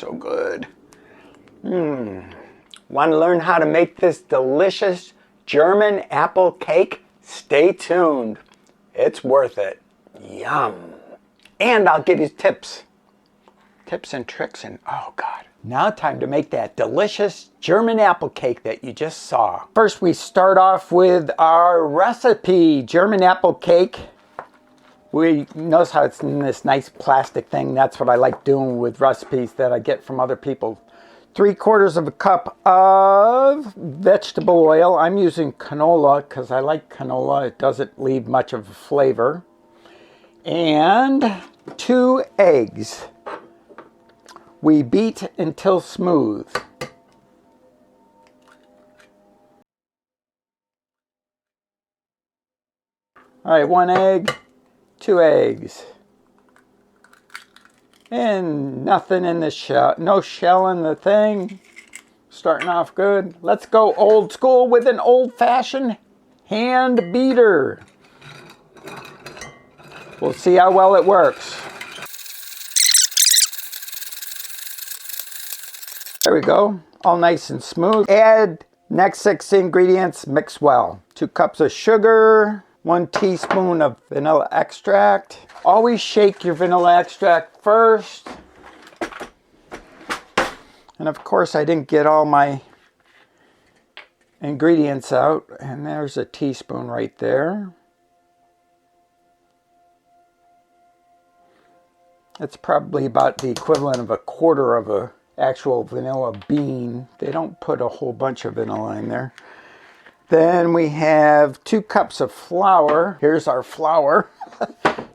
So good. Want to learn how to make this delicious German apple cake? Stay tuned. It's worth it. Yum. And I'll give you tips and tricks, and oh God. Now time to make that delicious German apple cake that you just saw. First we start off with our recipe, German apple cake. We notice how it's in this nice plastic thing. That's what I like doing with recipes that I get from other people. 3/4 of a cup of vegetable oil. I'm using canola because I like canola. It doesn't leave much of a flavor. And 2 eggs. We beat until smooth. All right, 1 egg, 2 eggs. And nothing in the shell, no shell in the thing. Starting off good. Let's go old school with an old-fashioned hand beater. We'll see how well it works. There we go, all nice and smooth. Add next 6 ingredients, mix well. 2 cups of sugar, 1 teaspoon of vanilla extract. Always shake your vanilla extract first. And of course I didn't get all my ingredients out, and there's a teaspoon right there. It's probably about the equivalent of 1/4 of a actual vanilla bean. They don't put a whole bunch of vanilla in there. Then we have 2 cups of flour. Here's our flour.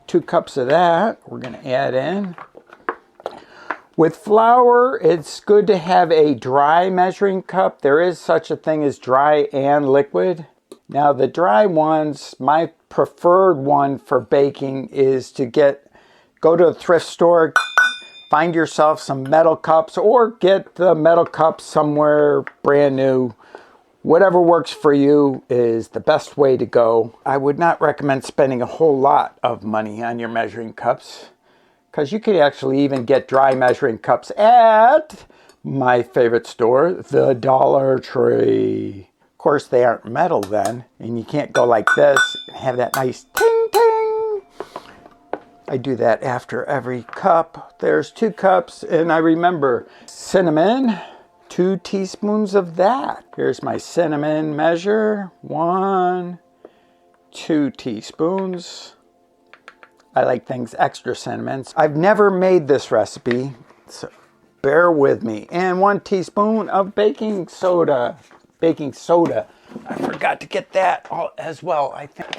2 cups of that we're going to add in. With flour, it's good to have a dry measuring cup. There is such a thing as dry and liquid. Now the dry ones, my preferred one for baking is to go to a thrift store, find yourself some metal cups, or get the metal cups somewhere brand new. Whatever works for you is the best way to go. I would not recommend spending a whole lot of money on your measuring cups, because you could actually even get dry measuring cups at my favorite store, the Dollar Tree. Of course, they aren't metal then, and you can't go like this and have that nice ting ting. I do that after every cup. There's 2 cups, and I remember cinnamon, 2 teaspoons of that. Here's my cinnamon measure, 1, 2 teaspoons. I like things extra cinnamon. I've never made this recipe, so bear with me. And 1 teaspoon of baking soda. Baking soda. I forgot to get that as well, I think.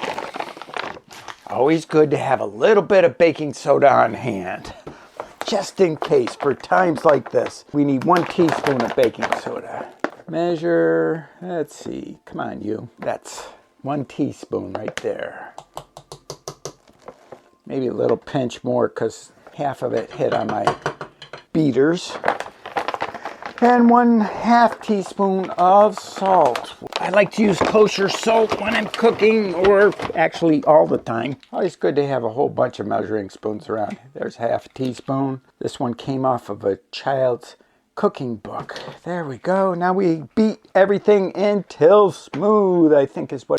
Always good to have a little bit of baking soda on hand, just in case, for times like this. We need 1 teaspoon of baking soda. Measure, let's see, come on you. That's 1 teaspoon right there. Maybe a little pinch more because half of it hit on my beaters. And 1/2 teaspoon of salt. I like to use kosher salt when I'm cooking, or actually all the time. Always good to have a whole bunch of measuring spoons around. There's 1/2 teaspoon. This one came off of a child's cooking book. There we go. Now we beat everything until smooth, I think is what.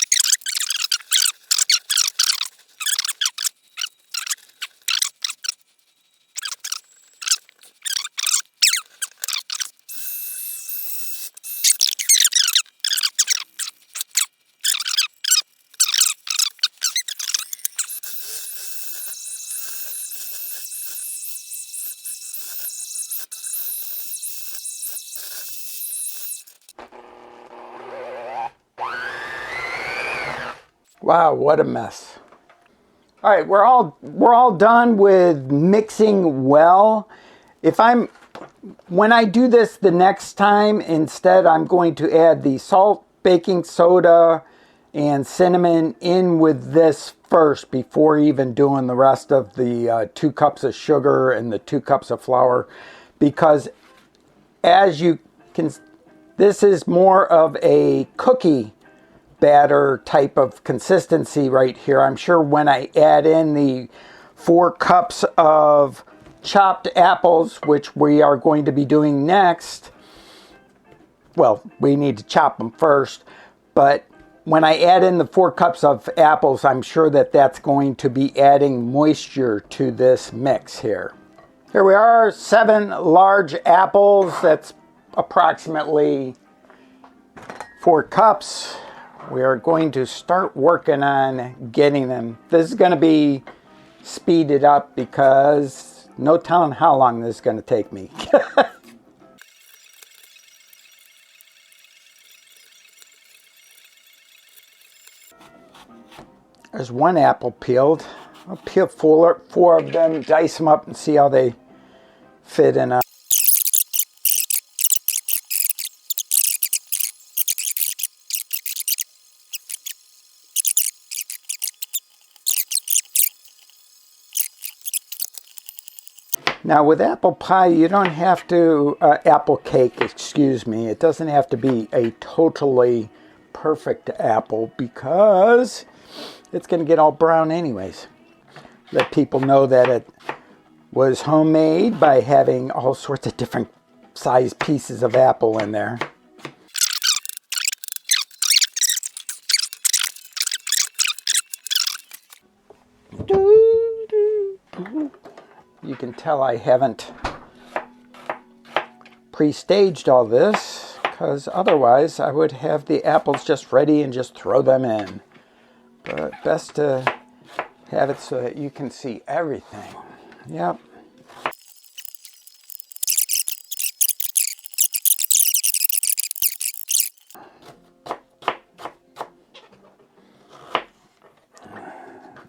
Wow, what a mess. All right, we're all done with mixing well. When I do this the next time, instead I'm going to add the salt, baking soda, and cinnamon in with this first before even doing the rest of the 2 cups of sugar and the 2 cups of flour, because as you can, this is more of a cookie batter type of consistency right here. I'm sure when I add in the 4 cups of chopped apples, which we are going to be doing next. Well, we need to chop them first, but when I add in the 4 cups of apples, I'm sure that that's going to be adding moisture to this mix here. Here we are, 7 large apples. That's approximately 4 cups. We are going to start working on getting them. This is going to be speeded up because no telling how long this is going to take me. There's 1 apple peeled. I'll peel 4 of them, dice them up, and see how they fit in a... Now with apple pie, you don't have to, apple cake, excuse me, it doesn't have to be a totally perfect apple because it's going to get all brown anyways. Let people know that it was homemade by having all sorts of different size pieces of apple in there. You can tell I haven't pre-staged all this because otherwise I would have the apples just ready and just throw them in. But best to have it so that you can see everything. Yep.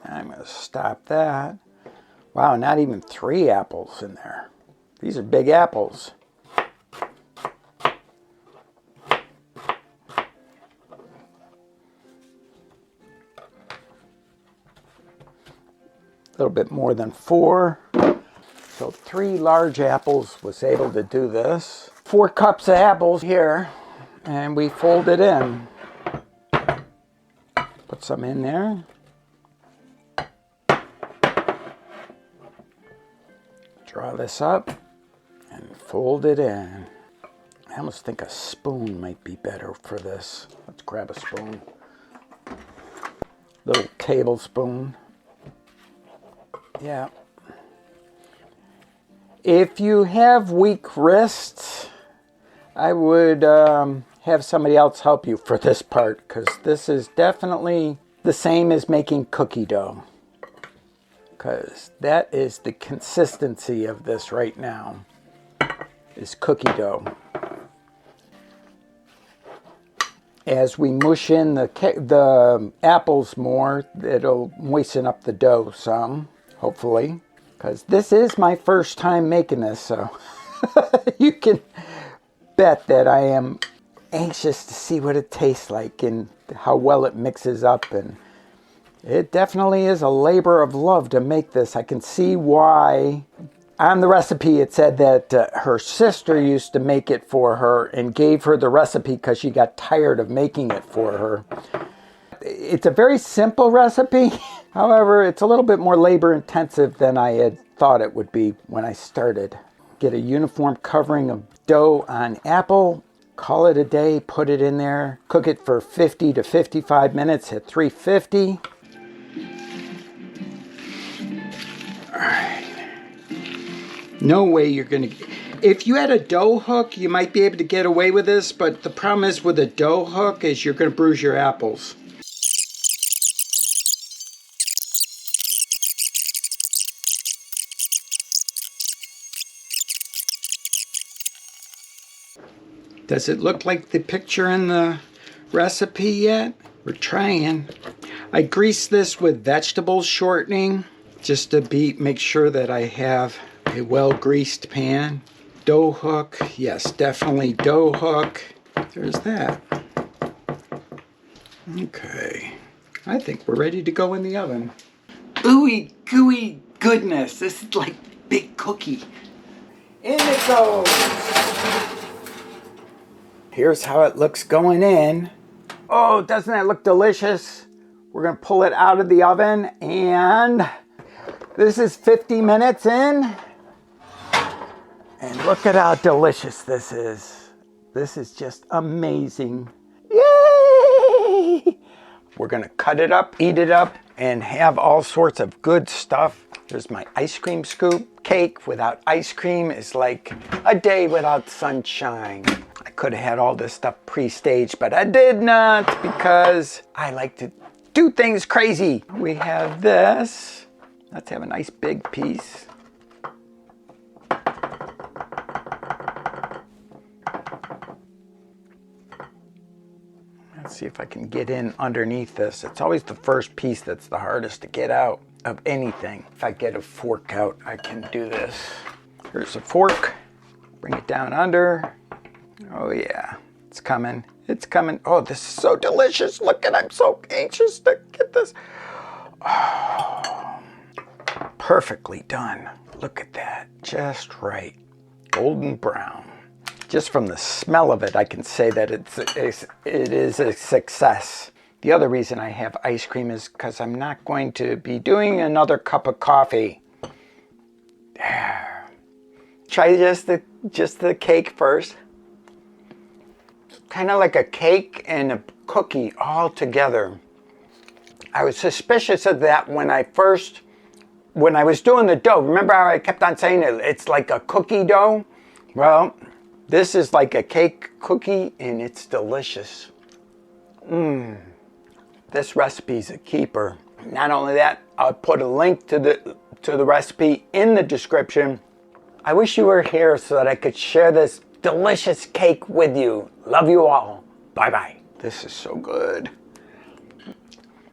I'm going to stop that. Wow, not even 3 apples in there. These are big apples. A little bit more than 4. So 3 large apples was able to do this. 4 cups of apples here, and we fold it in. Put some in there. Draw this up and fold it in. I almost think a spoon might be better for this. Let's grab a spoon. Little tablespoon. Yeah. If you have weak wrists, I would have somebody else help you for this part because this is definitely the same as making cookie dough. Because that is the consistency of this right now, is cookie dough. As we mush in the apples more, it'll moisten up the dough some. Hopefully, because this is my first time making this, so you can bet that I am anxious to see what it tastes like and how well it mixes up. And it definitely is a labor of love to make this. I can see why. On the recipe it said that her sister used to make it for her and gave her the recipe because she got tired of making it for her. It's a very simple recipe. However, it's a little bit more labor intensive than I had thought it would be when I started. Get a uniform covering of dough on apple, call it a day, put it in there, cook it for 50 to 55 minutes at 350. All right. No way you're going to... If you had a dough hook, you might be able to get away with this, but the problem is with a dough hook is you're going to bruise your apples. Does it look like the picture in the recipe yet? We're trying. I greased this with vegetable shortening just to make sure that I have a well-greased pan. Dough hook, yes, definitely dough hook. There's that. Okay, I think we're ready to go in the oven. Ooey gooey goodness, this is like big cookie. In it goes. Here's how it looks going in. Oh, doesn't that look delicious? We're gonna pull it out of the oven and this is 50 minutes in. And look at how delicious this is. This is just amazing. Yay! We're gonna cut it up, eat it up, and have all sorts of good stuff. Here's my ice cream scoop. Cake without ice cream is like a day without sunshine. I could have had all this stuff pre-staged, but I did not because I like to do things crazy. We have this. Let's have a nice big piece. Let's see if I can get in underneath this. It's always the first piece that's the hardest to get out of anything. If I get a fork out, I can do this. Here's a fork. Bring it down under. Oh yeah, it's coming. It's coming. Oh, this is so delicious. Look at, I'm so anxious to get this. Oh, perfectly done. Look at that, just right. Golden brown. Just from the smell of it, I can say that it is a success. The other reason I have ice cream is because I'm not going to be doing another cup of coffee. There. Try just the cake first. Kind of like a cake and a cookie all together. I was suspicious of that when I was doing the dough. Remember how I kept on saying it's like a cookie dough? Well, this is like a cake cookie and it's delicious. This recipe's a keeper. Not only that, I'll put a link to the recipe in the description. I wish you were here so that I could share this delicious cake with you. Love you all. Bye-bye. This is so good.